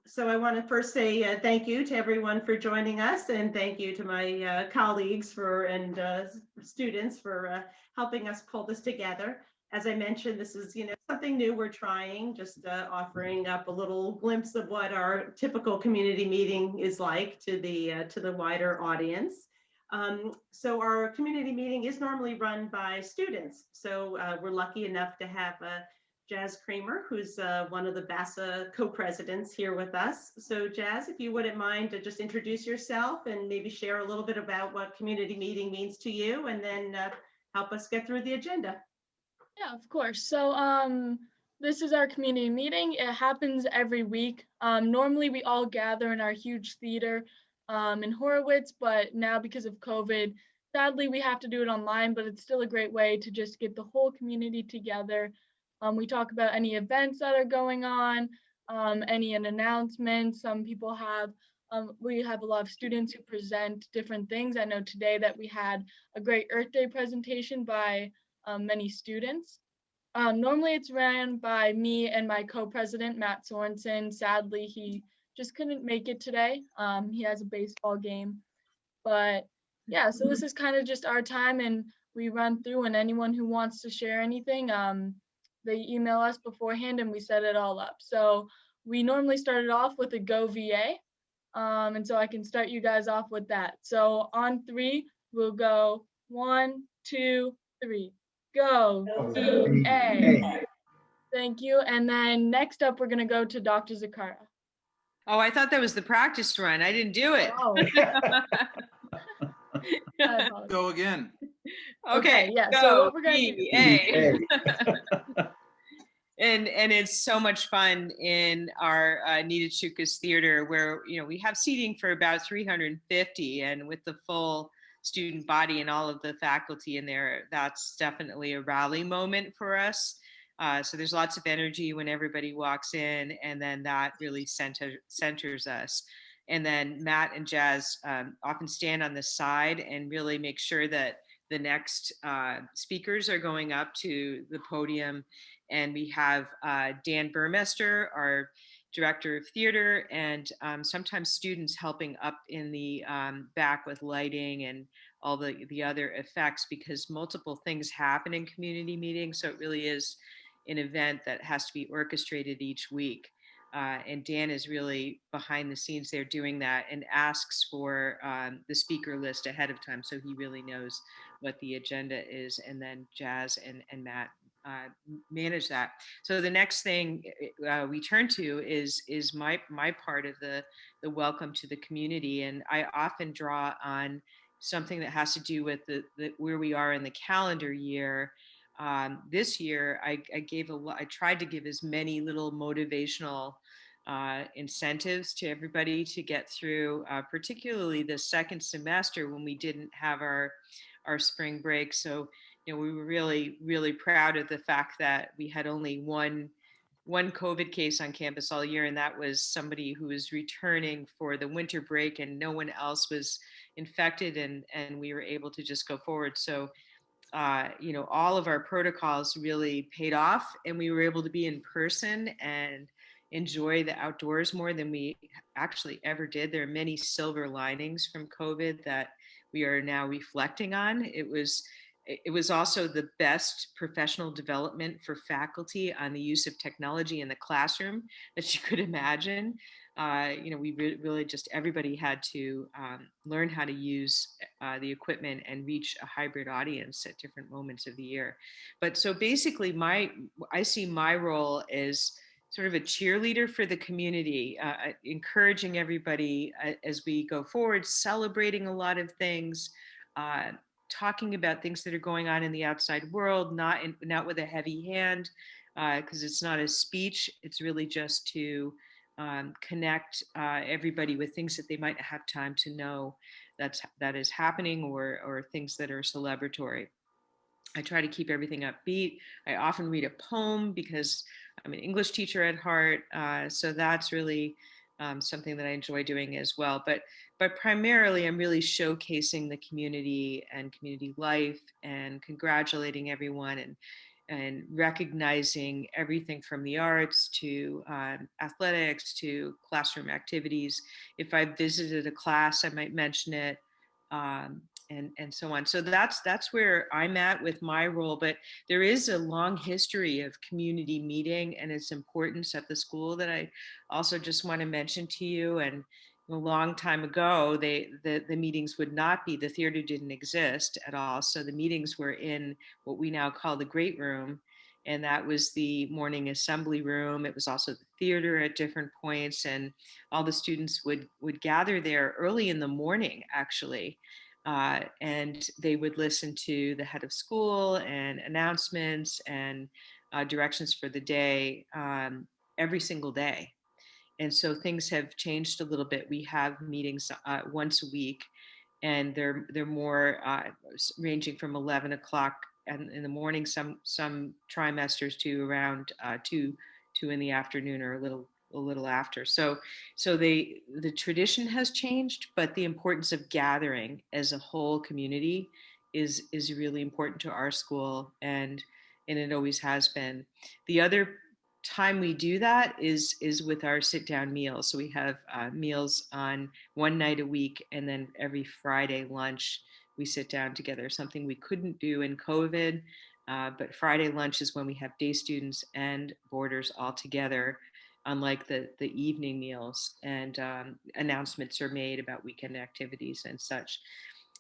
So I want to first say thank you to everyone for joining us, and thank you to my colleagues and students for helping us pull this together. As I mentioned, this is something new we're trying, just offering up a little glimpse of what our typical community meeting is like to the wider audience. So our community meeting is normally run by students. So we're lucky enough to have Jazz Kramer, who's one of the BASA co-presidents here with us. So Jazz, if you wouldn't mind to just introduce yourself and maybe share a little bit about what community meeting means to you, and then help us get through the agenda. Yeah, of course. So this is our community meeting. It happens every week. Normally we all gather in our huge theater in Horowitz, but now because of COVID, sadly we have to do it online, but it's still a great way to just get the whole community together. We talk about any events that are going on, any announcements. Some people have, we have a lot of students who present different things. I know today that we had a great Earth Day presentation by many students. Normally it's ran by me and my co-president, Matt Sorensen. Sadly, he just couldn't make it today. He has a baseball game. But yeah, so this is kind of just our time, and we run through, and anyone who wants to share anything, they email us beforehand and we set it all up. So we normally started off with a Go VA. And so I can start you guys off with that. So on three, we'll go 1, 2, 3. Go VA. Thank you. And then next up, we're going to go to Dr. Zakara. Oh, I thought that was the practice run. I didn't do it. Oh. Go again. Okay, yeah. Go, so what we're going to do. And it's so much fun in our Nitachukas Theater where, we have seating for about 350, and with the full student body and all of the faculty in there, that's definitely a rally moment for us. So there's lots of energy when everybody walks in, and then that really centers us. And then Matt and Jazz often stand on the side and really make sure that the next speakers are going up to the podium. And we have Dan Burmester, our director of theater, and sometimes students helping up in the back with lighting and all the other effects, because multiple things happen in community meetings. So it really is an event that has to be orchestrated each week. And Dan is really behind the scenes there doing that, and asks for the speaker list ahead of time, so he really knows what the agenda is. And then Jazz and Matt manage that. So the next thing we turn to is my part of the welcome to the community, and I often draw on something that has to do with the where we are in the calendar year. This year, I tried to give as many little motivational incentives to everybody to get through, particularly the second semester when we didn't have our spring break. So, we were really, really proud of the fact that we had only one COVID case on campus all year, and that was somebody who was returning for the winter break, and no one else was infected, and we were able to just go forward. So all of our protocols really paid off, and we were able to be in person and enjoy the outdoors more than we actually ever did. There are many silver linings from COVID that we are now reflecting on. It was also the best professional development for faculty on the use of technology in the classroom that you could imagine. We really just, everybody had to learn how to use the equipment and reach a hybrid audience at different moments of the year. But so basically I see my role as sort of a cheerleader for the community, encouraging everybody as we go forward, celebrating a lot of things, talking about things that are going on in the outside world, not with a heavy hand, because it's not a speech. It's really just to connect everybody with things that they might have time to know that is happening, or things that are celebratory. I try to keep everything upbeat. I often read a poem because I'm an English teacher at heart, so that's really something that I enjoy doing as well. But primarily, I'm really showcasing the community and community life, and congratulating everyone, and recognizing everything from the arts to athletics to classroom activities. If I visited a class, I might mention it, and so on. So that's where I'm at with my role. But there is a long history of community meeting and its importance at the school that I also just want to mention to you. And a long time ago, the meetings would not be, the theater didn't exist at all. So the meetings were in what we now call the Great Room. And that was the morning assembly room. It was also the theater at different points. And all the students would gather there early in the morning, actually. And they would listen to the head of school and announcements and directions for the day every single day. And so things have changed a little bit. We have meetings once a week, and they're more ranging from 11 o'clock in the morning, some trimesters, to around 2 in the afternoon, or a little after. So the tradition has changed, but the importance of gathering as a whole community is really important to our school, and it always has been. The other time we do that is with our sit down meals. So we have meals on one night a week, and then every Friday lunch we sit down together, something we couldn't do in COVID. But Friday lunch is when we have day students and boarders all together, unlike the evening meals, and announcements are made about weekend activities and such.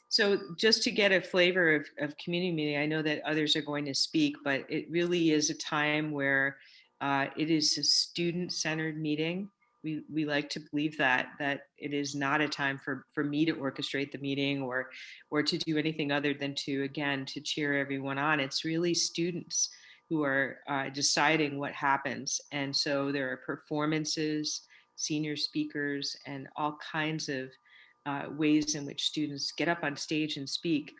So just to get a flavor of community meeting, I know that others are going to speak, but it really is a time where it is a student-centered meeting. We like to believe that it is not a time for me to orchestrate the meeting or to do anything other than to cheer everyone on. It's really students who are deciding what happens. And so there are performances, senior speakers, and all kinds of ways in which students get up on stage and speak.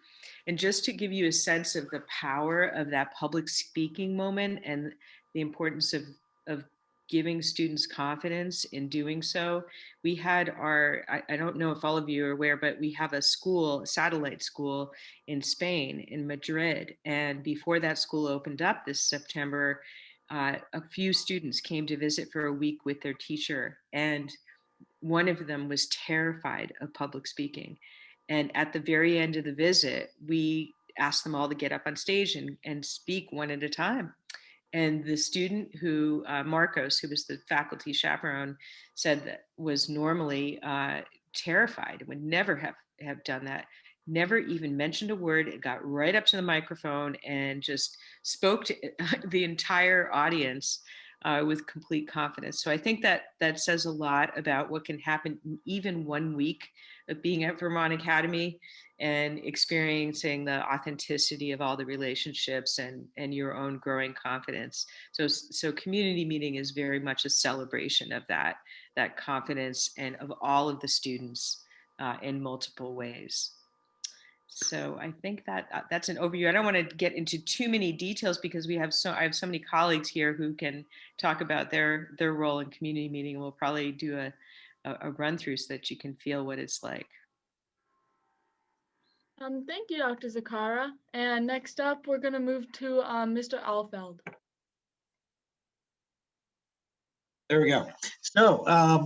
And just to give you a sense of the power of that public speaking moment and the importance of giving students confidence in doing so, we had I don't know if all of you are aware, but we have a school, a satellite school in Spain, in Madrid. And before that school opened up this September, a few students came to visit for a week with their teacher. And one of them was terrified of public speaking. And at the very end of the visit, we asked them all to get up on stage and speak one at a time. And the student who, Marcos, who was the faculty chaperone, said that was normally terrified, would never have done that, never even mentioned a word. It got right up to the microphone and just spoke to the entire audience with complete confidence. So I think that says a lot about what can happen in even 1 week of being at Vermont Academy and experiencing the authenticity of all the relationships and your own growing confidence. So community meeting is very much a celebration of that confidence and of all of the students in multiple ways. So I think that's an overview. I don't want to get into too many details because I have so many colleagues here who can talk about their role in community meeting. We'll probably do a run through so that you can feel what it's like. Thank you, Dr. Zakara. And next up, we're going to move to Mr. Alfeld. There we go. So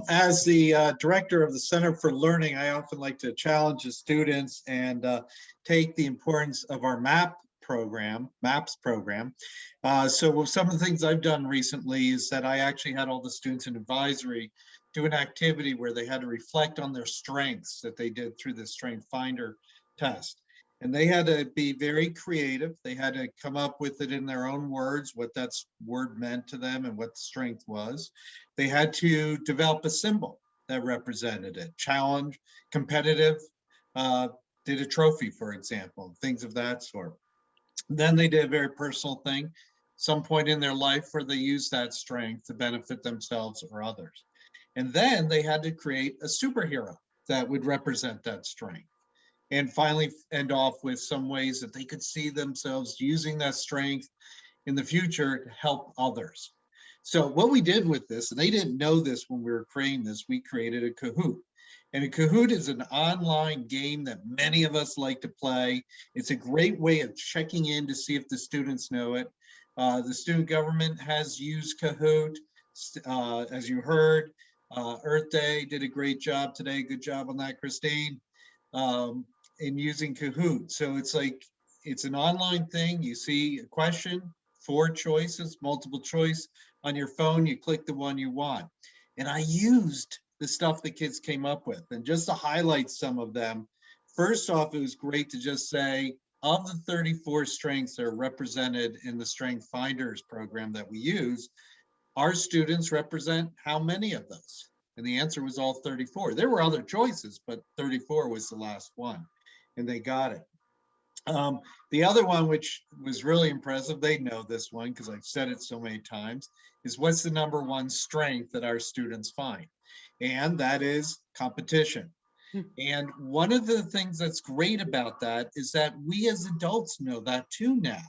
as the director of the Center for Learning, I often like to challenge the students and take the importance of our MAPS program. So some of the things I've done recently is that I actually had all the students in advisory do an activity where they had to reflect on their strengths that they did through the Strength Finder test. And they had to be very creative. They had to come up with it in their own words, what that word meant to them and what the strength was. They had to develop a symbol that represented it. Challenge, competitive, did a trophy, for example, things of that sort. Then they did a very personal thing, some point in their life where they used that strength to benefit themselves or others. And then they had to create a superhero that would represent that strength. And finally end off with some ways that they could see themselves using that strength in the future to help others. So what we did with this, and they didn't know this when we were creating this, we created a Kahoot. And a Kahoot is an online game that many of us like to play. It's a great way of checking in to see if the students know it. The student government has used Kahoot. As you heard, Earth Day did a great job today. Good job on that, Christine, in using Kahoot. So it's like, it's an online thing. You see a question, 4 choices, multiple choice on your phone. You click the one you want. And I used the stuff the kids came up with. And just to highlight some of them, first off, it was great to just say, of the 34 strengths that are represented in the Strength Finders program that we use, our students represent how many of those? And the answer was all 34. There were other choices, but 34 was the last one, and they got it. The other one, which was really impressive, they know this one because I've said it so many times, is what's the number one strength that our students find? And that is competition. And one of the things that's great about that is that we as adults know that too now.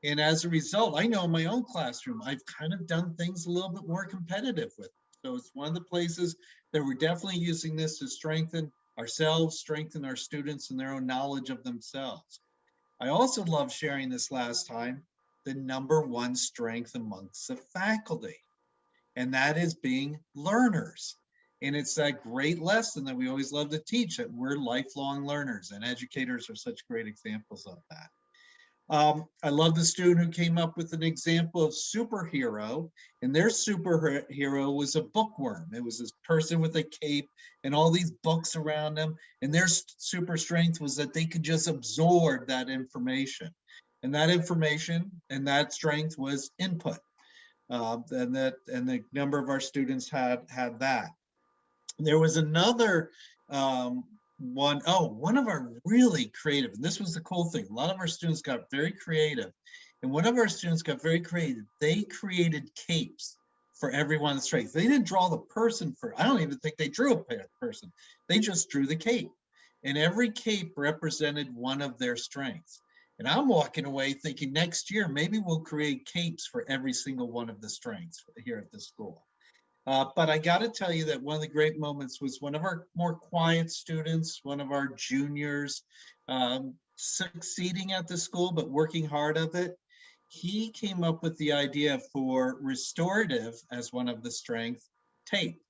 And as a result, I know in my own classroom, I've kind of done things a little bit more competitive with. So it's one of the places that we're definitely using this to strengthen ourselves, strengthen our students and their own knowledge of themselves. I also love sharing this last time, the number one strength amongst the faculty, and that is being learners. And it's that great lesson that we always love to teach, that we're lifelong learners, and educators are such great examples of that. I love the student who came up with an example of superhero, and their superhero was a bookworm. It was this person with a cape and all these books around them, and their super strength was that they could just absorb that information. And that information and that strength was input. And the number of our students had that. There was another one of our really creative, and this was the cool thing. A lot of our students got very creative, and one of our students got very creative. They created capes for everyone's strength. They didn't draw the person I don't even think they drew a person. They just drew the cape, and every cape represented one of their strengths. And I'm walking away thinking next year, maybe we'll create capes for every single one of the strengths here at the school. But I got to tell you that one of the great moments was one of our more quiet students, one of our juniors, succeeding at the school, but working hard at it. He came up with the idea for restorative as one of the strengths, tape.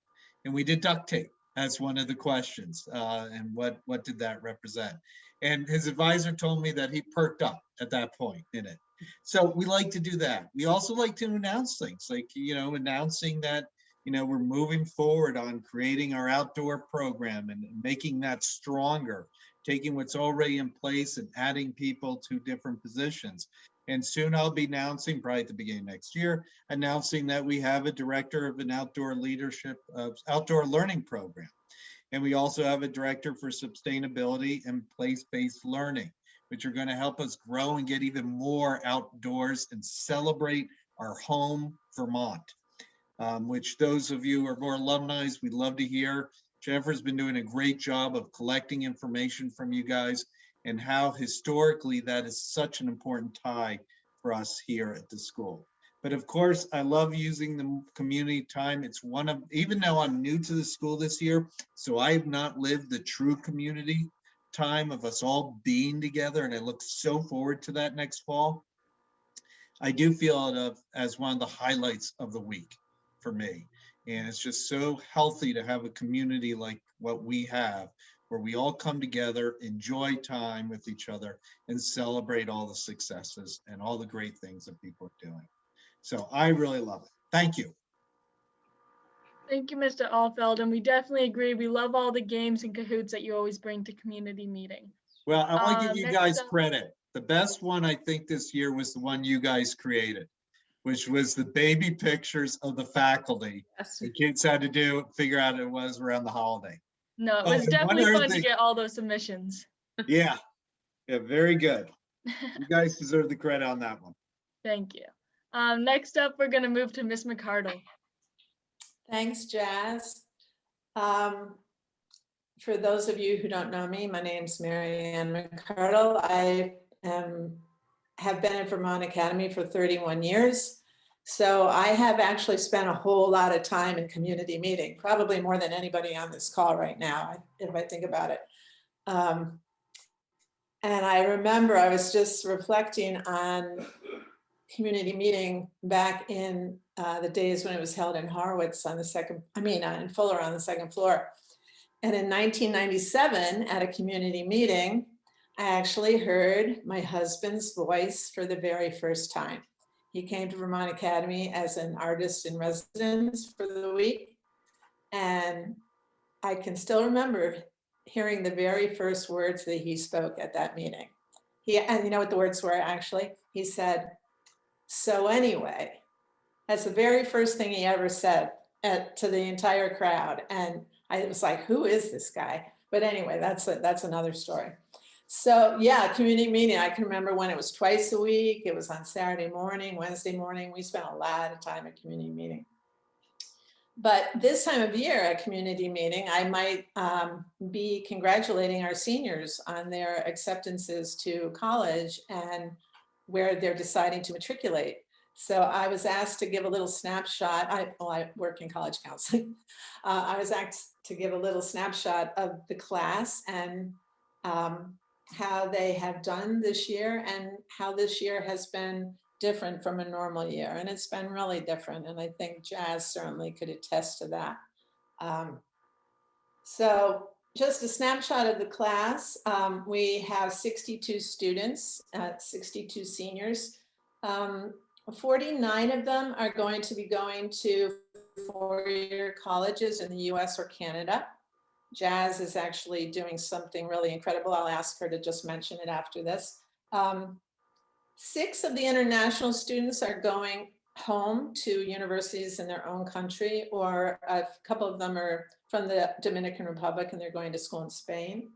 And we did duct tape as one of the questions. And what did that represent? And his advisor told me that he perked up at that point in it. So we like to do that. We also like to announce things, like, announcing that, we're moving forward on creating our outdoor program and making that stronger, taking what's already in place and adding people to different positions. And soon I'll be announcing, probably at the beginning of next year, announcing that we have a director of an outdoor learning program. And we also have a director for sustainability and place-based learning, which are going to help us grow and get even more outdoors and celebrate our home, Vermont. Which those of you who are more alumni, we'd love to hear. Jennifer's been doing a great job of collecting information from you guys and how historically that is such an important tie for us here at the school. But of course, I love using the community time. It's even though I'm new to the school this year, so I have not lived the true community time of us all being together, and I look so forward to that next fall. I do feel it as one of the highlights of the week for me. And it's just so healthy to have a community like what we have, where we all come together, enjoy time with each other, and celebrate all the successes and all the great things that people are doing. So I really love it. Thank you. Thank you, Mr. Alfeld, and we definitely agree. We love all the games and Kahoots that you always bring to community meeting. Well, I want to give you guys up, credit. The best one I think this year was the one you guys created, which was the baby pictures of the faculty. Yes. The kids had to figure out it was around the holiday. No, it was and definitely one other fun to thing- get all those submissions. Yeah, very good. You guys deserve the credit on that one. Thank you. Next up, we're going to move to Miss Mcardle. Thanks, Jazz. For those of you who don't know me, my name's Marianne Mcardle. I have been at Vermont Academy for 31 years. So I have actually spent a whole lot of time in community meeting, probably more than anybody on this call right now, if I think about it. And I remember I was just reflecting on community meeting back in the days when it was held in Horowitz on the second, in Fuller on the second floor. And in 1997, at a community meeting, I actually heard my husband's voice for the very first time. He came to Vermont Academy as an artist in residence for the week. And I can still remember hearing the very first words that he spoke at that meeting. And you know what the words were actually? He said, "So anyway," that's the very first thing he ever said to the entire crowd. And I was like, who is this guy? But anyway, that's another story. So yeah, community meeting. I can remember when it was twice a week. It was on Saturday morning, Wednesday morning. We spent a lot of time at community meeting. But this time of year at community meeting, I might be congratulating our seniors on their acceptances to college and where they're deciding to matriculate. So I was asked to give a little snapshot. I work in college counseling. I was asked to give a little snapshot of the class and how they have done this year and how this year has been different from a normal year. And it's been really different. And I think Jazz certainly could attest to that. So just a snapshot of the class. We have 62 students, 62 seniors. 49 of them are going to be going to four-year colleges in the US or Canada. Jazz is actually doing something really incredible. I'll ask her to just mention it after this. 6 of the international students are going home to universities in their own country, or a couple of them are from the Dominican Republic and they're going to school in Spain.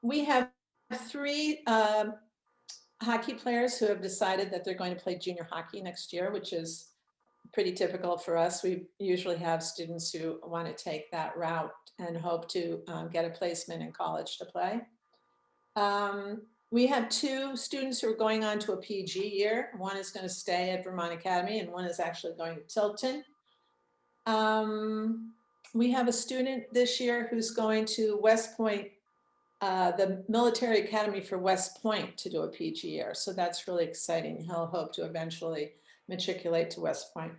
We have 3 hockey players who have decided that they're going to play junior hockey next year, which is pretty typical for us. We usually have students who want to take that route and hope to get a placement in college to play. We have 2 students who are going on to a PG year. One is going to stay at Vermont Academy and one is actually going to Tilton. We have a student this year who's going to West Point, the Military Academy for West Point, to do a PG year. So that's really exciting. He'll hope to eventually matriculate to West Point.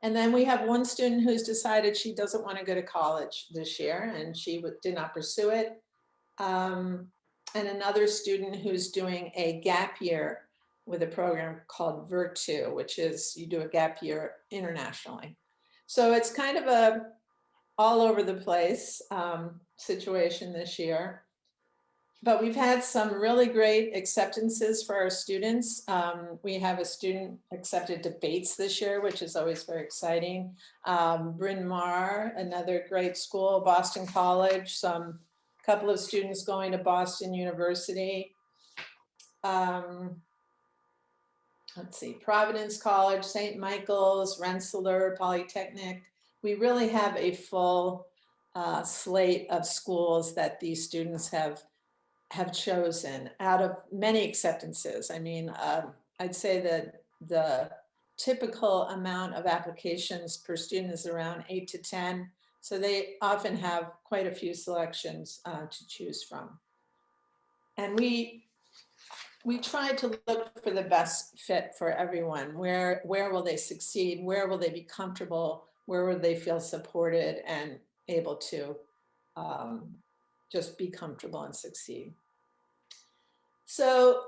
And then we have one student who's decided she doesn't want to go to college this year and she did not pursue it. And another student who's doing a gap year with a program called Virtu, which is you do a gap year internationally. So it's kind of a all over the place situation this year. But we've had some really great acceptances for our students. We have a student accepted to Bates this year, which is always very exciting. Bryn Mawr, another great school, Boston College, couple of students going to Boston University. Let's see, Providence College, St. Michael's, Rensselaer, Polytechnic. We really have a full slate of schools that these students have chosen out of many acceptances. I mean, I'd say that the typical amount of applications per student is around 8 to 10. So they often have quite a few selections to choose from. And we try to look for the best fit for everyone. Where will they succeed? Where will they be comfortable? Where will they feel supported and able to just be comfortable and succeed? So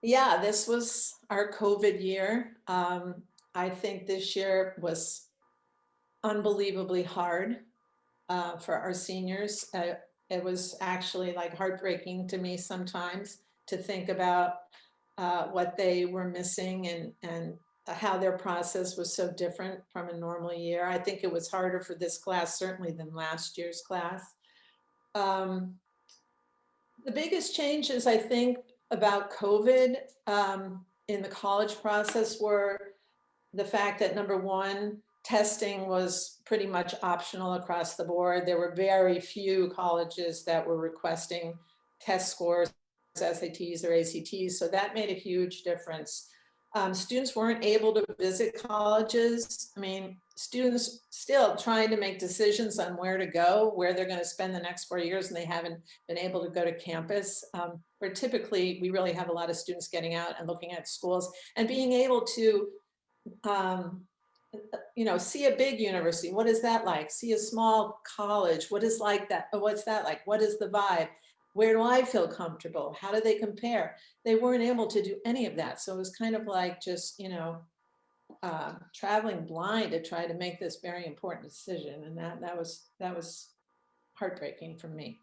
yeah, this was our COVID year. I think this year was unbelievably hard for our seniors. It was actually like heartbreaking to me sometimes to think about what they were missing and how their process was so different from a normal year. I think it was harder for this class certainly than last year's class. The biggest changes I think about COVID in the college process were the fact that, number one, testing was pretty much optional across the board. There were very few colleges that were requesting test scores, SATs or ACTs, so that made a huge difference. Students weren't able to visit colleges. I mean, students still trying to make decisions on where to go, where they're going to spend the next 4 years, and they haven't been able to go to campus. Where typically we really have a lot of students getting out and looking at schools and being able to, see a big university. What is that like? See a small college. What is like that? What's that like? What is the vibe? Where do I feel comfortable? How do they compare? They weren't able to do any of that. So it was kind of like just, traveling blind to try to make this very important decision. And that was heartbreaking for me.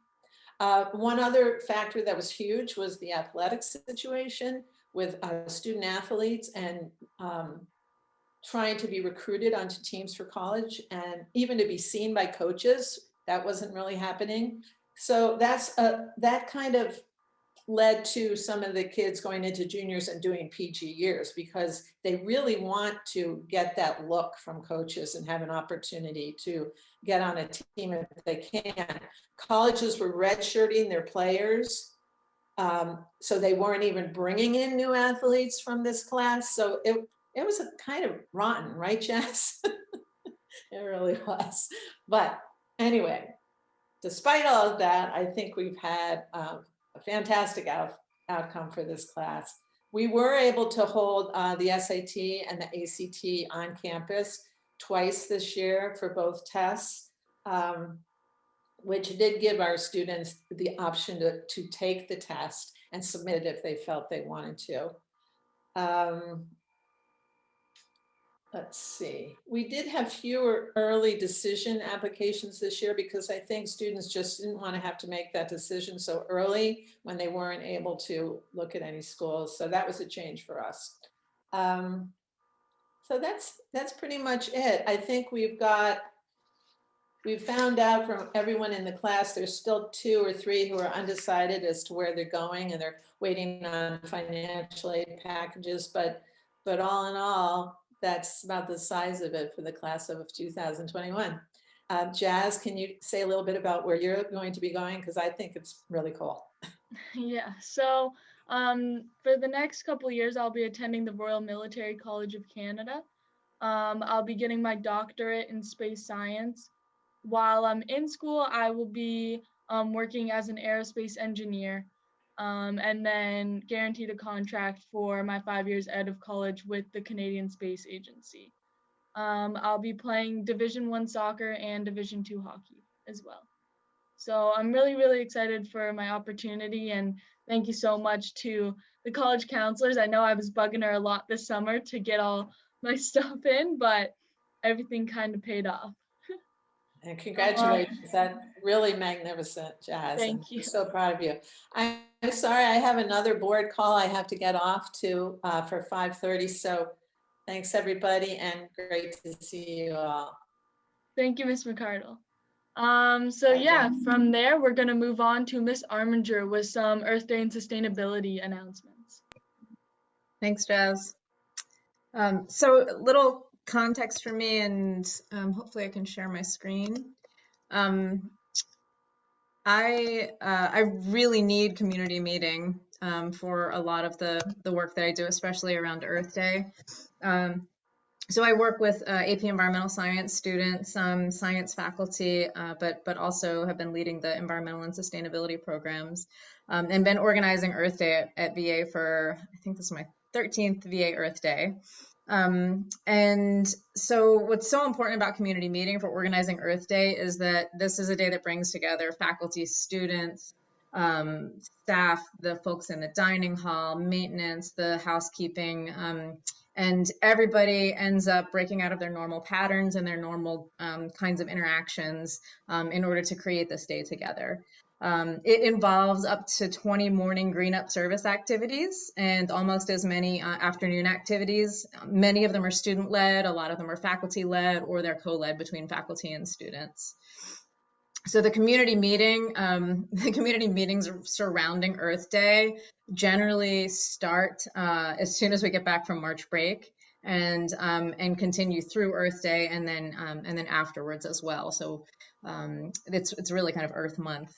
One other factor that was huge was the athletics situation with student athletes and trying to be recruited onto teams for college and even to be seen by coaches. That wasn't really happening. So that kind of led to some of the kids going into juniors and doing PG years because they really want to get that look from coaches and have an opportunity to get on a team if they can. Colleges were redshirting their players, so they weren't even bringing in new athletes from this class. So it was a kind of rotten, right, Jess? It really was. But anyway, despite all of that, I think we've had a fantastic outcome for this class. We were able to hold the SAT and the ACT on campus twice this year for both tests, which did give our students the option to take the test and submit it if they felt they wanted to. Let's see, we did have fewer early decision applications this year because I think students just didn't want to have to make that decision so early when they weren't able to look at any schools. So that was a change for us. So that's pretty much it. I think we've found out from everyone in the class, there's still 2 or 3 who are undecided as to where they're going and they're waiting on financial aid packages, but all in all, that's about the size of it for the class of 2021. Jazz, can you say a little bit about where you're going to be going? Because I think it's really cool. Yeah, so for the next couple of years, I'll be attending the Royal Military College of Canada. I'll be getting my doctorate in space science. While I'm in school, I will be working as an aerospace engineer. And then guaranteed a contract for my 5 years out of college with the Canadian Space Agency. I'll be playing Division I soccer and Division II hockey as well. So I'm really, really excited for my opportunity, and thank you so much to the college counselors. I know I was bugging her a lot this summer to get all my stuff in, but everything kind of paid off. And congratulations, that's really magnificent, Jazz. Thank you. I'm so proud of you. I'm sorry, I have another board call I have to get off to for 5:30. So thanks everybody and great to see you all. Thank you, Ms. McCardle. So yeah, from there, we're gonna move on to Ms. Arminger with some Earth Day and sustainability announcements. Thanks, Jazz. So a little context for me, and hopefully I can share my screen. I really need community meeting for a lot of the work that I do, especially around Earth Day. So I work with AP Environmental Science students, science faculty, but also have been leading the environmental and sustainability programs, and been organizing Earth Day at VA for, I think this is my 13th VA Earth Day. And so what's so important about community meeting for organizing Earth Day is that this is a day that brings together faculty, students, staff, the folks in the dining hall, maintenance, the housekeeping, and everybody ends up breaking out of their normal patterns and their normal kinds of interactions in order to create this day together. It involves up to 20 morning green up service activities and almost as many afternoon activities. Many of them are student-led, a lot of them are faculty-led, or they're co-led between faculty and students. So the community meetings surrounding Earth Day generally start as soon as we get back from March break and continue through Earth Day and then afterwards as well. So it's really kind of Earth Month.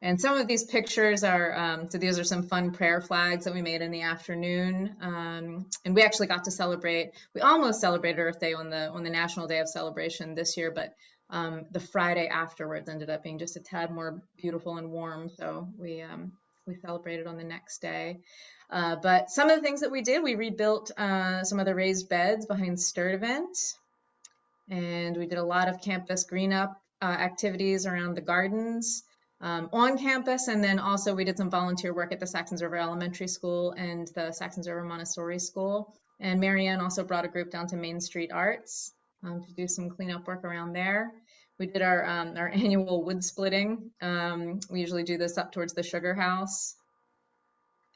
And some of these pictures are, so these are some fun prayer flags that we made in the afternoon. And we actually got to celebrate, we almost celebrated Earth Day on the National Day of Celebration this year, but the Friday afterwards ended up being just a tad more beautiful and warm. So we celebrated on the next day. But some of the things that we did, we rebuilt some of the raised beds behind Sturtevant. And we did a lot of campus green up activities around the gardens. On campus, and then also we did some volunteer work at the Saxons River Elementary School and the Saxons River Montessori School. And Marianne also brought a group down to Main Street Arts to do some cleanup work around there. We did our annual wood splitting. We usually do this up towards the Sugar House.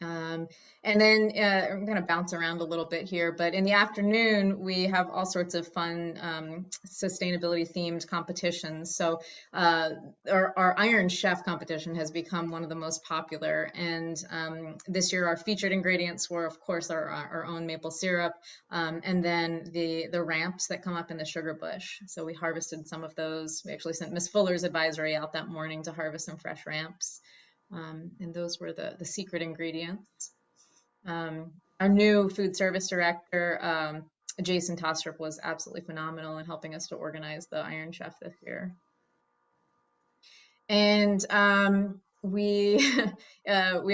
And then I'm going to bounce around a little bit here, but in the afternoon, we have all sorts of fun sustainability themed competitions. So our Iron Chef competition has become one of the most popular. And this year, our featured ingredients were, of course, our own maple syrup, and then the ramps that come up in the sugar bush. So we harvested some of those. We actually sent Miss Fuller's advisory out that morning to harvest some fresh ramps. And those were the secret ingredients. Our new food service director, Jason Tostrup, was absolutely phenomenal in helping us to organize the Iron Chef this year. And we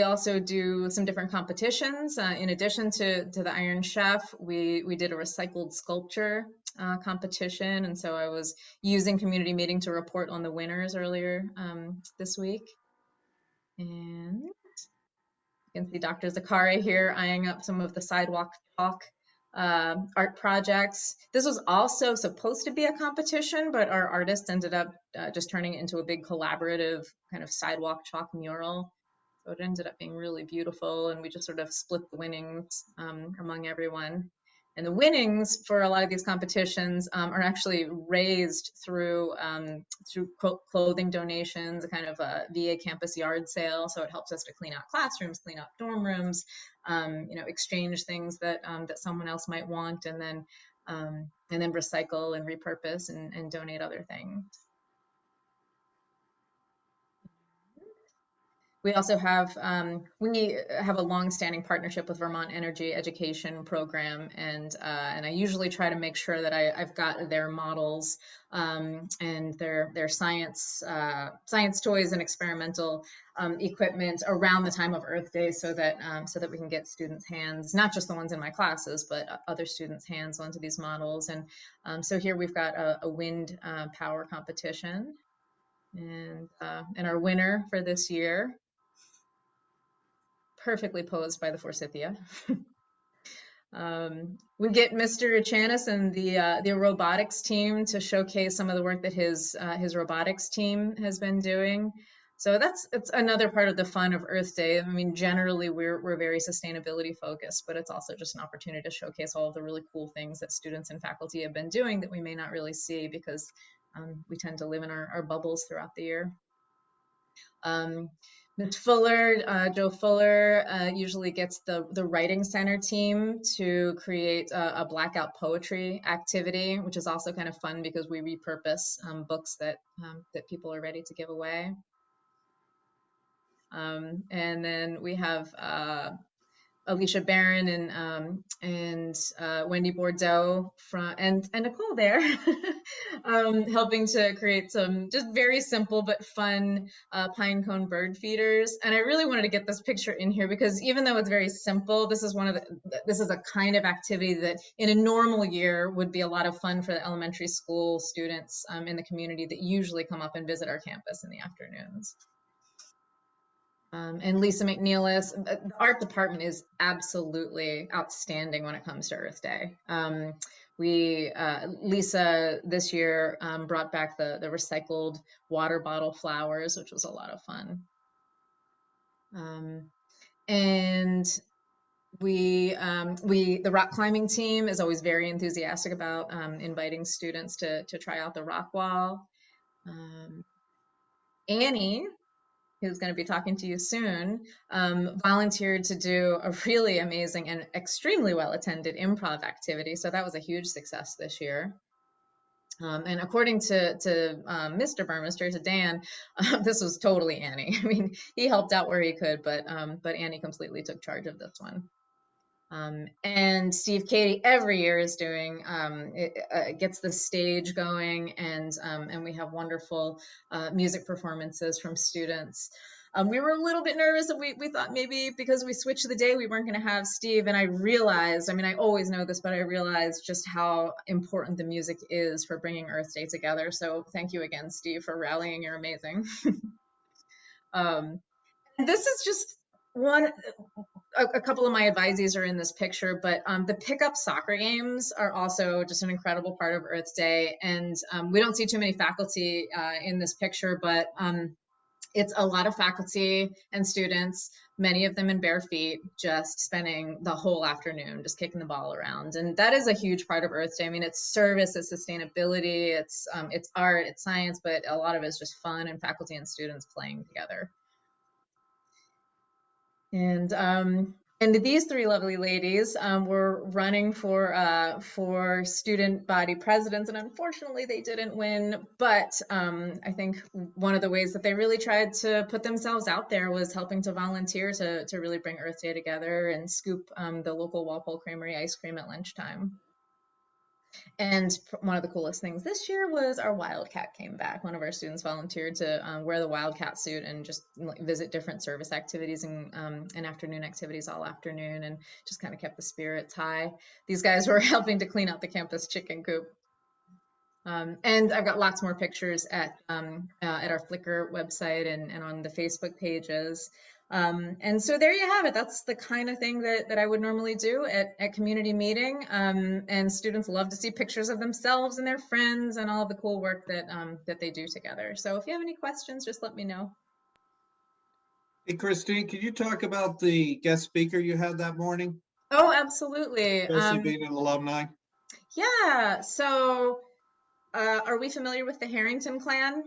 also do some different competitions. In addition to the Iron Chef, we did a recycled sculpture competition. And so I was using community meeting to report on the winners earlier this week. And you can see Dr. Zakari here eyeing up some of the sidewalk chalk art projects. This was also supposed to be a competition, but our artists ended up just turning it into a big collaborative kind of sidewalk chalk mural. So it ended up being really beautiful, and we just sort of split the winnings among everyone. And the winnings for a lot of these competitions are actually raised through clothing donations, a kind of a VA campus yard sale. So it helps us to clean out classrooms, clean out dorm rooms, exchange things that someone else might want, and then recycle and repurpose and donate other things. We also have a long-standing partnership with Vermont Energy Education Program, and I usually try to make sure that I've got their models and their science toys and experimental equipment around the time of Earth Day, so that we can get students' hands, not just the ones in my classes, but other students' hands onto these models. And so here we've got a wind power competition, and our winner for this year, perfectly posed by the Forsythia. We get Mr. Chanis and the robotics team to showcase some of the work that his robotics team has been doing. So it's another part of the fun of Earth Day. I mean, generally we're very sustainability focused, but it's also just an opportunity to showcase all of the really cool things that students and faculty have been doing that we may not really see, because we tend to live in our bubbles throughout the year. Ms. Fuller, Joe Fuller, usually gets the Writing Center team to create a blackout poetry activity, which is also kind of fun because we repurpose books that people are ready to give away. And then we have Alicia Barron and Wendy Bordeaux and Nicole there helping to create some just very simple but fun pine cone bird feeders. And I really wanted to get this picture in here because even though it's very simple, this is a kind of activity that in a normal year would be a lot of fun for the elementary school students in the community that usually come up and visit our campus in the afternoons. And Lisa McNeilis, the art department is absolutely outstanding when it comes to Earth Day. Lisa this year brought back the recycled water bottle flowers, which was a lot of fun. And the rock climbing team is always very enthusiastic about inviting students to try out the rock wall. Annie, who's going to be talking to you soon, volunteered to do a really amazing and extremely well-attended improv activity. So that was a huge success this year. And according to Mr. Burmester, to Dan, this was totally Annie. I mean, he helped out where he could, but Annie completely took charge of this one. And Steve Cady every year is doing gets the stage going, and we have wonderful music performances from students. We were a little bit nervous that we thought maybe because we switched the day we weren't going to have Steve, and I realized, I mean, I always know this, but I realized just how important the music is for bringing Earth Day together. So thank you again, Steve, for rallying. You're amazing. This is just one. A couple of my advisees are in this picture, but the pickup soccer games are also just an incredible part of Earth Day. And we don't see too many faculty in this picture, but it's a lot of faculty and students, many of them in bare feet, just spending the whole afternoon just kicking the ball around. And that is a huge part of Earth Day. I mean, it's service, it's sustainability, it's art, it's science, but a lot of it is just fun and faculty and students playing together. And these three lovely ladies were running for student body presidents, and unfortunately they didn't win. But I think one of the ways that they really tried to put themselves out there was helping to volunteer to really bring Earth Day together and scoop the local Walpole Creamery ice cream at lunchtime. And one of the coolest things this year was our Wildcat came back. One of our students volunteered to wear the Wildcat suit and just visit different service activities and afternoon activities all afternoon, and just kind of kept the spirits high. These guys were helping to clean out the campus chicken coop. And I've got lots more pictures at our Flickr website and on the Facebook pages. And so there you have it. That's the kind of thing that I would normally do at community meeting. And students love to see pictures of themselves and their friends and all of the cool work that they do together. So if you have any questions, just let me know. Hey, Christine, could you talk about the guest speaker you had that morning? Oh, absolutely. Especially being an alumni. Yeah. So are we familiar with the Harrington clan?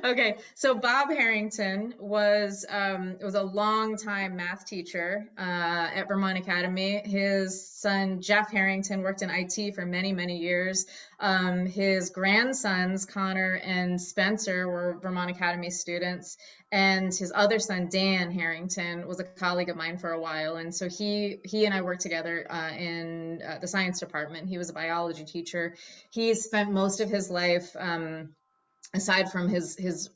Okay, so Bob Harrington was a long-time math teacher at Vermont Academy. His son Jeff Harrington worked in IT for many, many years. His grandsons Connor and Spencer were Vermont Academy students, and his other son Dan Harrington was a colleague of mine for a while. And so he and I worked together in the science department. He was a biology teacher. He spent most of his life aside from his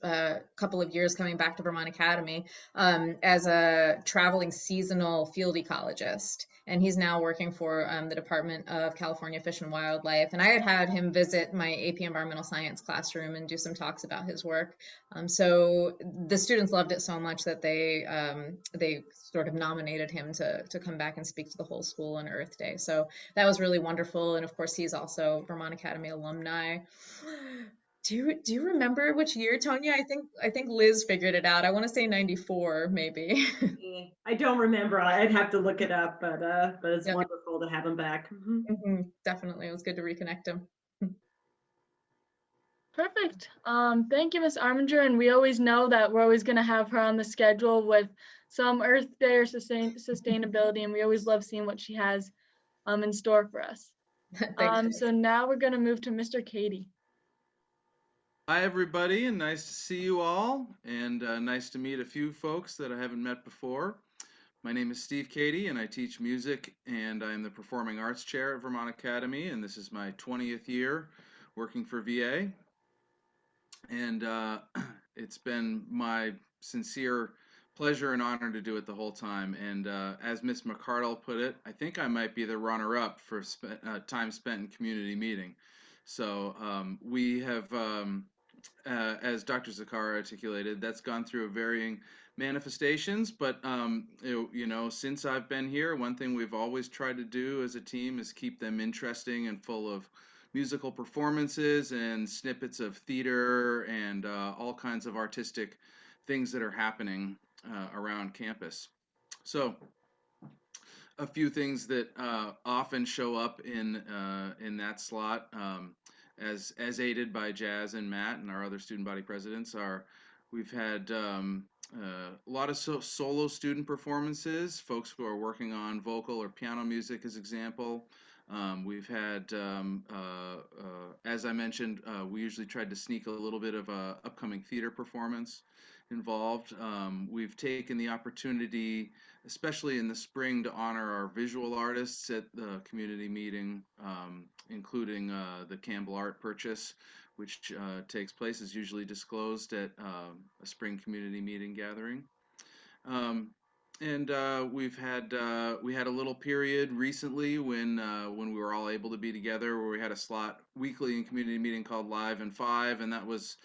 couple of years coming back to Vermont Academy, as a traveling seasonal field ecologist. And he's now working for the Department of California Fish and Wildlife. And I had him visit my AP Environmental Science classroom and do some talks about his work. So the students loved it so much that they sort of nominated him to come back and speak to the whole school on Earth Day. So that was really wonderful. And of course, he's also Vermont Academy alumni. Do you remember which year, Tonya? I think Liz figured it out. I want to say 94, maybe. I don't remember. I'd have to look it up, but it's Yep. wonderful to have him back. Definitely, it was good to reconnect him. Perfect. Thank you, Ms. Arminger. And we always know that we're always going to have her on the schedule with some Earth Day or sustainability, and we always love seeing what she has in store for us. Thanks. So now we're going to move to Mr. Cady. Hi, everybody, and nice to see you all, and nice to meet a few folks that I haven't met before. My name is Steve Cady, and I teach music, and I'm the Performing Arts Chair at Vermont Academy, and this is my 20th year working for VA. And it's been my sincere pleasure and honor to do it the whole time. And as Ms. Mcardle put it, I think I might be the runner-up for time spent in community meeting. So we have... as Dr. Zakar articulated, that's gone through varying manifestations, but you know, since I've been here, one thing we've always tried to do as a team is keep them interesting and full of musical performances and snippets of theater and all kinds of artistic things that are happening around campus. So a few things that often show up in that slot, as aided by Jazz and Matt and our other student body presidents, we've had a lot of solo student performances, folks who are working on vocal or piano music as example, We've had, as I mentioned, we usually tried to sneak a little bit of a upcoming theater performance involved. We've taken the opportunity, especially in the spring, to honor our visual artists at the community meeting, including the Campbell Art Purchase, which takes place, is usually disclosed at a spring community meeting gathering. Um, and we had a little period recently when we were all able to be together, where we had a slot weekly in community meeting called Live and Five, and that was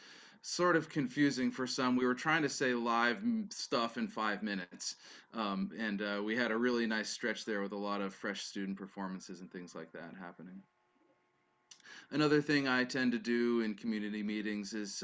sort of confusing for some. We were trying to say live stuff in 5 minutes, and we had a really nice stretch there with a lot of fresh student performances and things like that happening. Another thing I tend to do in community meetings is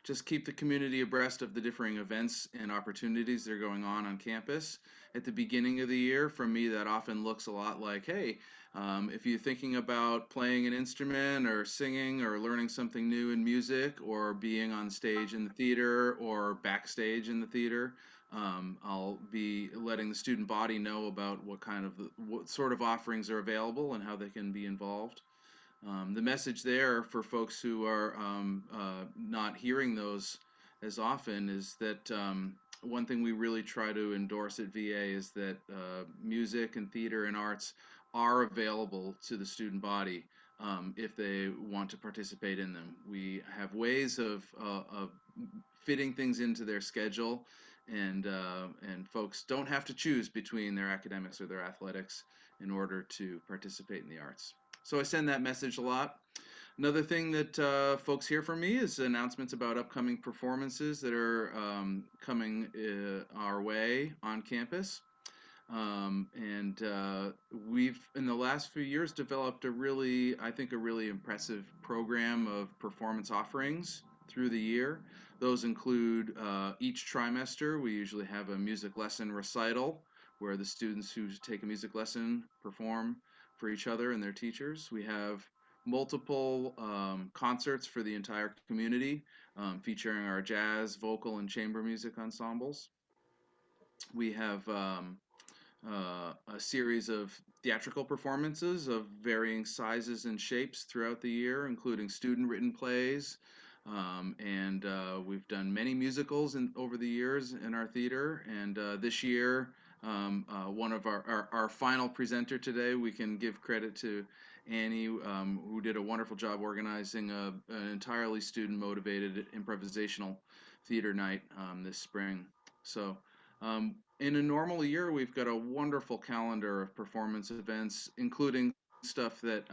just keep the community abreast of the differing events and opportunities that are going on campus. At the beginning of the year, for me, that often looks a lot like, hey, if you're thinking about playing an instrument or singing or learning something new in music or being on stage in the theater or backstage in the theater, I'll be letting the student body know about what sort of offerings are available and how they can be involved. The message there for folks who are not hearing those as often is that one thing we really try to endorse at VA is that music and theater and arts are available to the student body if they want to participate in them. We have ways of fitting things into their schedule, and folks don't have to choose between their academics or their athletics in order to participate in the arts. So I send that message a lot. Another thing that folks hear from me is announcements about upcoming performances that are coming our way on campus. And we've, in the last few years, developed I think, a really impressive program of performance offerings through the year. Those include each trimester, we usually have a music lesson recital where the students who take a music lesson perform for each other and their teachers. We have multiple concerts for the entire community, featuring our jazz, vocal, and chamber music ensembles. We have a series of theatrical performances of varying sizes and shapes throughout the year, including student-written plays, and we've done many musicals over the years in our theater. And this year, one of our final presenter today, we can give credit to Annie, who did a wonderful job organizing an entirely student-motivated improvisational theater night this spring. So in a normal year, we've got a wonderful calendar of performance events, including stuff that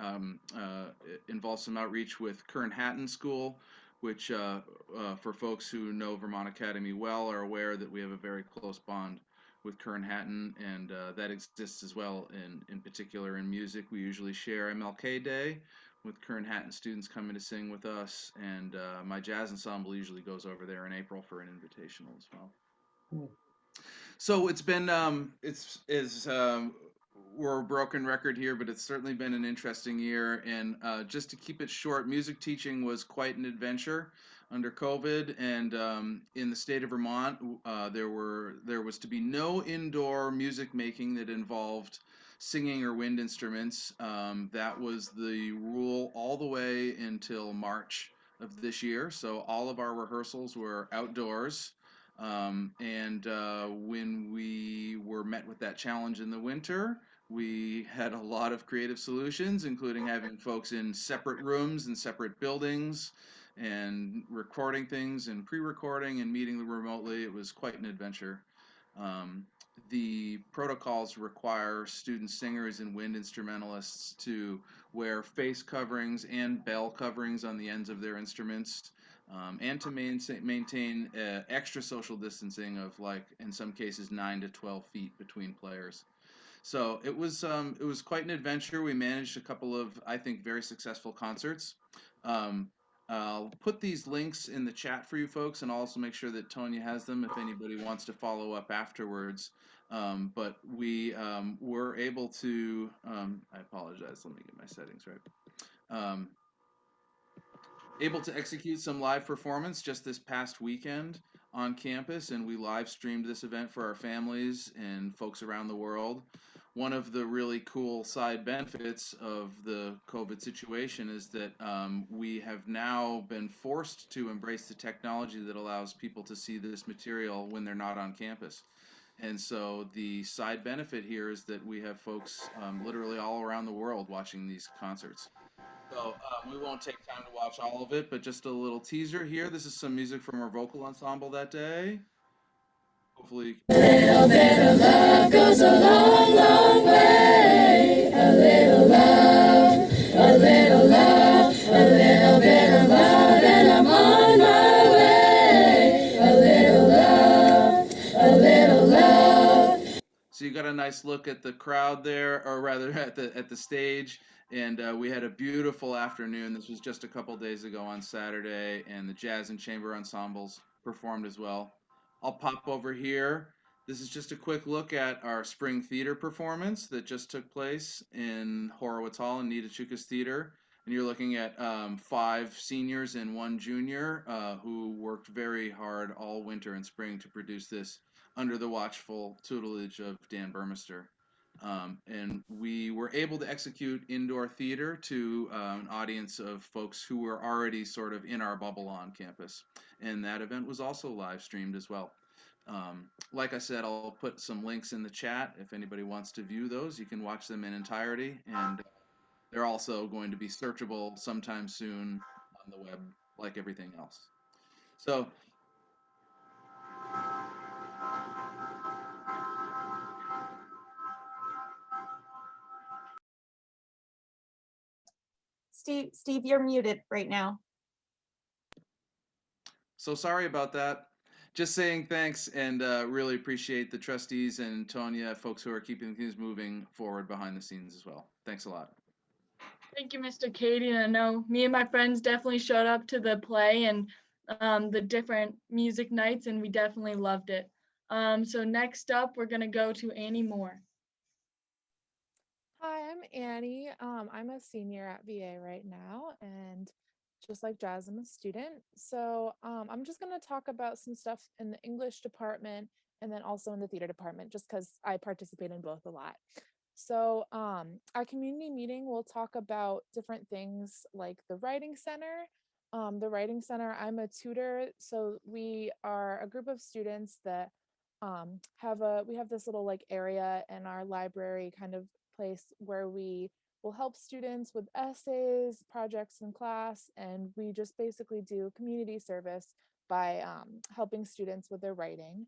involves some outreach with Kern Hatton School, which for folks who know Vermont Academy well are aware that we have a very close bond with Kern Hatton, and that exists as well in particular in music. We usually share MLK Day with Kern Hatton students coming to sing with us, and my jazz ensemble usually goes over there in April for an invitational as well. Cool. So it's been we're a broken record here, but it's certainly been an interesting year. And just to keep it short, music teaching was quite an adventure under COVID. And in the state of Vermont, there was to be no indoor music making that involved singing or wind instruments. That was the rule all the way until March of this year. So all of our rehearsals were outdoors. And when we were met with that challenge in the winter, we had a lot of creative solutions, including having folks in separate rooms and separate buildings and recording things and pre-recording and meeting them remotely. It was quite an adventure. The protocols require student singers and wind instrumentalists to wear face coverings and bell coverings on the ends of their instruments. And to maintain extra social distancing of, like, in some cases, 9 to 12 feet between players. So it was quite an adventure. We managed a couple of, I think, very successful concerts. I'll put these links in the chat for you folks, and I'll also make sure that Tonya has them if anybody wants to follow up afterwards. But we were able to, I apologize, let me get my settings right. Able to execute some live performance just this past weekend on campus, and we live streamed this event for our families and folks around the world. one of the really cool side benefits of the COVID situation is that we have now been forced to embrace the technology that allows people to see this material when they're not on campus. And so the side benefit here is that we have folks literally all around the world watching these concerts. So we won't take time to watch all of it, but just a little teaser here. This is some music from our vocal ensemble that day. Hopefully. A little bit of love goes a long, long way. A little love, a little love, a little bit of love, and I'm on my way. A little love, a little love. So you got a nice look at the crowd there, or rather at the stage. And we had a beautiful afternoon. This was just a couple days ago on Saturday, and the jazz and chamber ensembles performed as well. I'll pop over here. This is just a quick look at our spring theater performance that just took place in Horowitz Hall in Nitachukas Theater. And you're looking at 5 seniors and 1 junior who worked very hard all winter and spring to produce this under the watchful tutelage of Dan Burmester. And we were able to execute indoor theater to an audience of folks who were already sort of in our bubble on campus. And that event was also live streamed as well. Like I said, I'll put some links in the chat. If anybody wants to view those, you can watch them in entirety. And they're also going to be searchable sometime soon on the web, like everything else. So Steve, you're muted right now. So sorry about that. Just saying thanks and really appreciate the trustees and Tonya, folks who are keeping things moving forward behind the scenes as well. Thanks a lot. Thank you, Mr. Katie. And I know me and my friends definitely showed up to the play and the different music nights, and we definitely loved it. So next up, we're going to go to Annie Moore. Hi, I'm Annie. I'm a senior at VA right now, and just like Jazz, I'm a student. So I'm just going to talk about some stuff in the English department and then also in the theater department, just because I participate in both a lot. So our community meeting will talk about different things like the Writing Center. The Writing Center, I'm a tutor, so we are a group of students that we have this little like area in our library kind of place where we will help students with essays, projects in class, and we just basically do community service by helping students with their writing.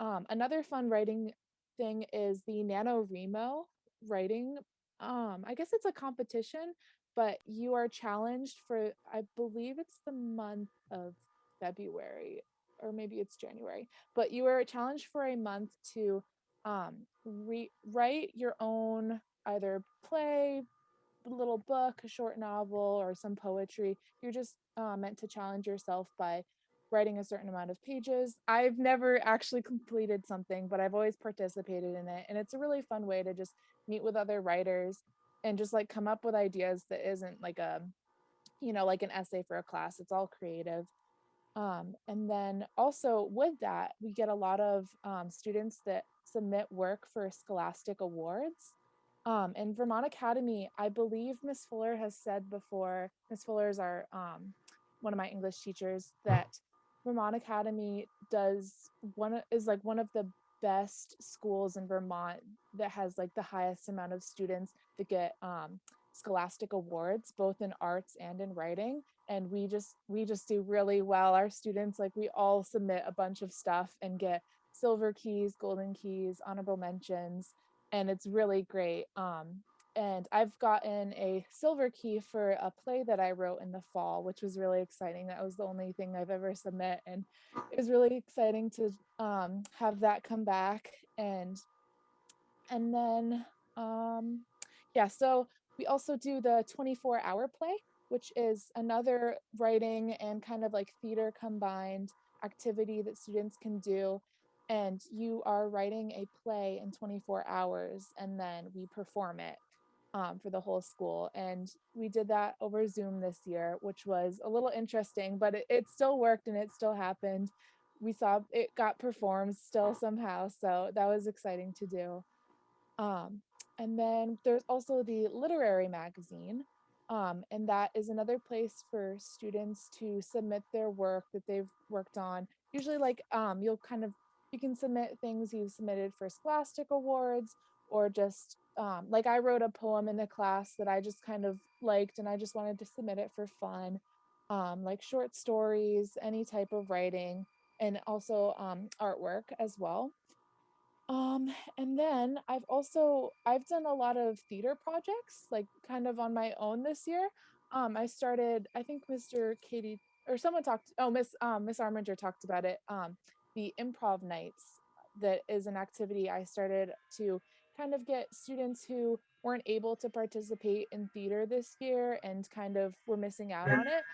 Another fun writing thing is the NaNoWriMo writing. I guess it's a competition, but you are challenged for, I believe it's the month of February, or maybe it's January, but you are challenged for a month to write your own either play, little book, a short novel, or some poetry. You're just meant to challenge yourself by writing a certain amount of pages. I've never actually completed something, but I've always participated in it. And it's a really fun way to just meet with other writers and just like come up with ideas that isn't like like an essay for a class. It's all creative. And then also with that, we get a lot of students that submit work for Scholastic Awards. And Vermont Academy, I believe Miss Fuller has said before, Miss Fuller is our one of my English teachers, that Vermont Academy is one of the best schools in Vermont that has like the highest amount of students that get Scholastic Awards, both in arts and in writing. And we just do really well. Our students, like, we all submit a bunch of stuff and get silver keys, golden keys, honorable mentions, and it's really great. And I've gotten a silver key for a play that I wrote in the fall, which was really exciting. That was the only thing I've ever submit, and it was really exciting to have that come back. And then yeah, so we also do the 24-hour play, which is another writing and kind of like theater combined activity that students can do. And you are writing a play in 24 hours, and then we perform it for the whole school. And we did that over Zoom this year, which was a little interesting, but it still worked and it still happened. We saw it got performed still somehow, so that was exciting to do. And then there's also the literary magazine. And that is another place for students to submit their work that they've worked on. Usually like you can submit things you've submitted for Scholastic Awards, or just like I wrote a poem in the class that I just kind of liked and I just wanted to submit it for fun. Like short stories, any type of writing, and also artwork as well. And then I've done a lot of theater projects, like kind of on my own this year. I started, I think Mr. Katie or someone talked, oh, Miss Arminger talked about it. The Improv Nights, that is an activity I started to kind of get students who weren't able to participate in theater this year and kind of were missing out on it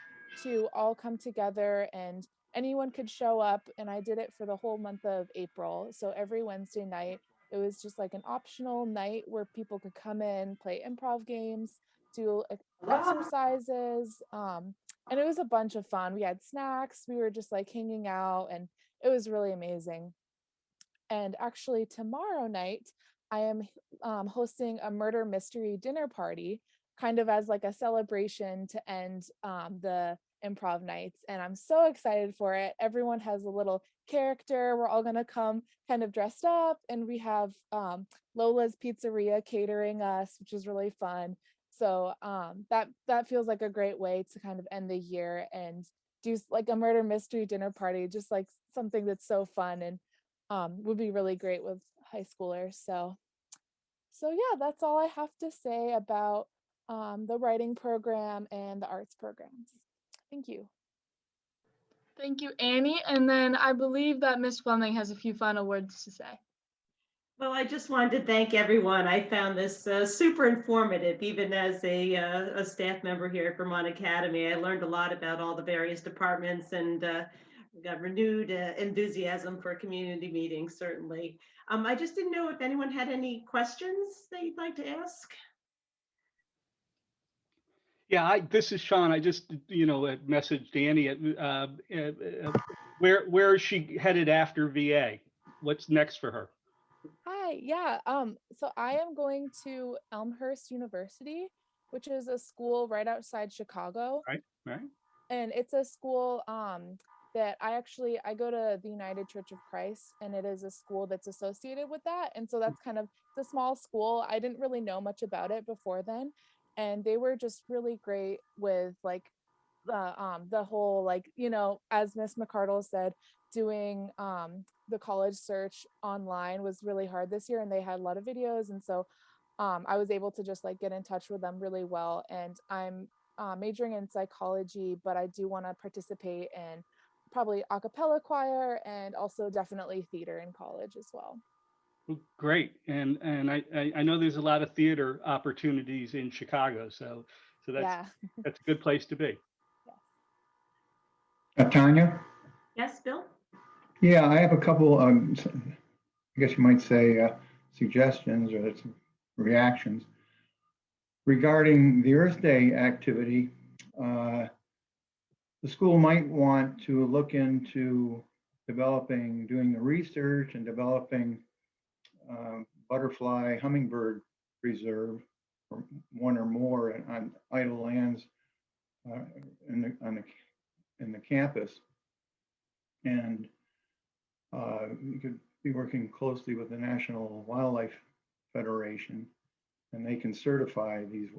to all come together, and anyone could show up. And I did it for the whole month of April. So every Wednesday night, it was just like an optional night where people could come in, play improv games, do exercises. And it was a bunch of fun. We had snacks, we were just like hanging out, and it was really amazing. And actually, tomorrow night, I am hosting a murder mystery dinner party, kind of as like a celebration to end the improv nights. And I'm so excited for it. Everyone has a little character. We're all going to come kind of dressed up, and we have Lola's Pizzeria catering us, which is really fun. So that feels like a great way to kind of end the year and do like a murder mystery dinner party, just like something that's so fun and would be really great with high schoolers. So yeah, that's all I have to say about the writing program and the arts programs. Thank you. Thank you, Annie. And then I believe that Miss Fleming has a few final words to say. Well, I just wanted to thank everyone. I found this super informative, even as a staff member here at Vermont Academy. I learned a lot about all the various departments, and got renewed enthusiasm for community meetings, certainly. I just didn't know if anyone had any questions that you'd like to ask. Yeah, this is Sean. I just, messaged Danny. Where is she headed after VA? What's next for her? Hi, yeah. So I am going to Elmhurst University, which is a school right outside Chicago. Right. And it's a school that I go to the United Church of Christ, and it is a school that's associated with that. And so that's kind of, it's a small school. I didn't really know much about it before then, and they were just really great with like the whole, like, as Miss Mcardle said, doing the college search online was really hard this year, and they had a lot of videos. And so I was able to just like get in touch with them really well. And I'm majoring in psychology, but I do want to participate in probably a cappella choir and also definitely theater in college as well. Great. And I know there's a lot of theater opportunities in Chicago, so that's that's a good place to be. Tanya? Yes, Bill? Yeah, I have a couple, I guess you might say, suggestions or reactions regarding the Earth Day activity. The school might want to look into doing the research and developing butterfly hummingbird reserve, or one or more on idle lands in the campus. And you could be working closely with the National Wildlife Federation, and they can certify these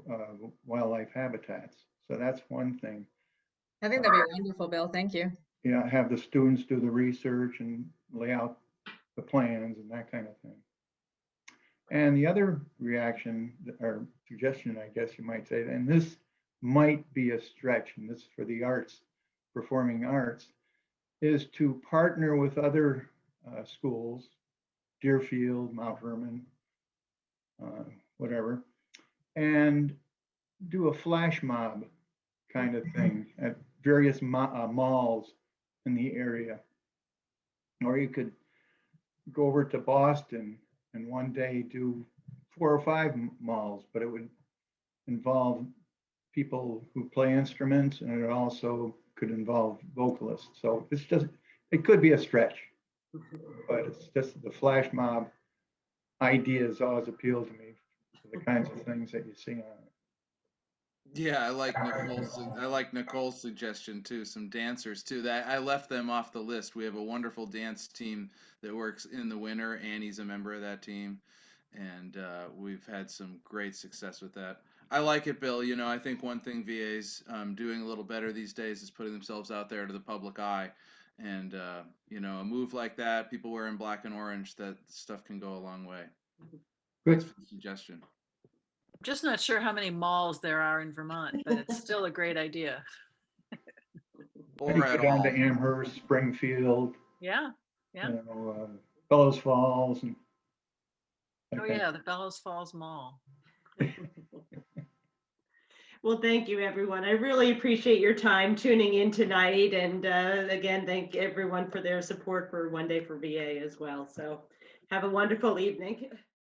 wildlife habitats. So that's one thing. I think that'd be wonderful, Bill. Thank you. Yeah, have the students do the research and lay out the plans and that kind of thing. And the other reaction or suggestion, I guess you might say, and this might be a stretch, and this is for the arts, performing arts, is to partner with other schools, Deerfield, Mount Herman, whatever, and do a flash mob kind of thing at various malls in the area. Or you could go over to Boston and one day do 4 or 5 malls, but it would involve people who play instruments, and it also could involve vocalists. So it could be a stretch, but it's just the flash mob ideas always appeal to me, for the kinds of things that you see on it. Yeah, I like Nicole's suggestion too. Some dancers too. That I left them off the list. We have a wonderful dance team that works in the winter. Annie's a member of that team, and we've had some great success with that. I like it, Bill. You know, I think one thing VA's doing a little better these days is putting themselves out there to the public eye, and you know, a move like that, people wearing black and orange, that stuff can go a long way. Thanks Good. for the suggestion. Just not sure how many malls there are in Vermont, but it's still a great idea. I could Or go at down to all. Amherst, Springfield, Yeah, yeah. you know, Bellows Falls and. that Oh kind of- yeah, the Bellows Falls Mall. Well, thank you, everyone. I really appreciate your time tuning in tonight. And again, thank everyone for their support for One Day for VA as well. So have a wonderful evening.